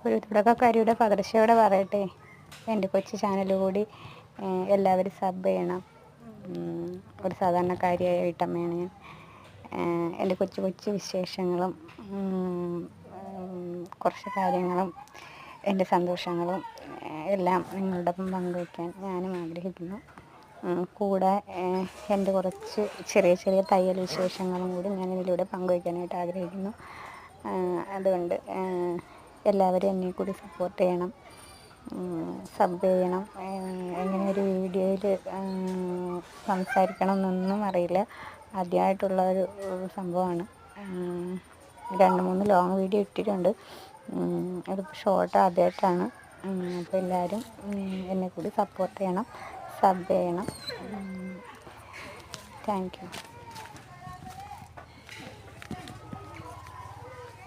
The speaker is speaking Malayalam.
ഒരു തുടക്കക്കാരിയുടെ പതർച്ചയോടെ പറയട്ടെ, എൻ്റെ കൊച്ചു ചാനൽ കൂടി എല്ലാവരും സബ് ചെയ്യണം. ഒരു സാധാരണക്കാരിയായ വീട്ടമ്മയാണ് ഞാൻ. എൻ്റെ കൊച്ചു കൊച്ചു വിശേഷങ്ങളും കുറച്ച് കാര്യങ്ങളും എൻ്റെ സന്തോഷങ്ങളും എല്ലാം നിങ്ങളോടൊപ്പം പങ്കുവയ്ക്കാൻ ഞാനും ആഗ്രഹിക്കുന്നു. കൂടെ എൻ്റെ കുറച്ച് ചെറിയ ചെറിയ തയ്യൽ വിശേഷങ്ങളും കൂടി ഞാൻ ഇതിലൂടെ പങ്കുവയ്ക്കാനായിട്ട് ആഗ്രഹിക്കുന്നു. അതുകൊണ്ട് എല്ലാവരും എന്നെ കൂടി സപ്പോർട്ട് ചെയ്യണം, സബ് ചെയ്യണം. എങ്ങനെ ഒരു വീഡിയോയിൽ സംസാരിക്കണം എന്നൊന്നും അറിയില്ല, ആദ്യമായിട്ടുള്ള ഒരു സംഭവമാണ്. 2-3 ലോങ് വീഡിയോ ഇട്ടിട്ടുണ്ട്, അത് ഷോർട്ട് ആദ്യമായിട്ടാണ്. അപ്പോൾ എല്ലാവരും എന്നെ കൂടി സപ്പോർട്ട് ചെയ്യണം, സബ് ചെയ്യണം. Thank you.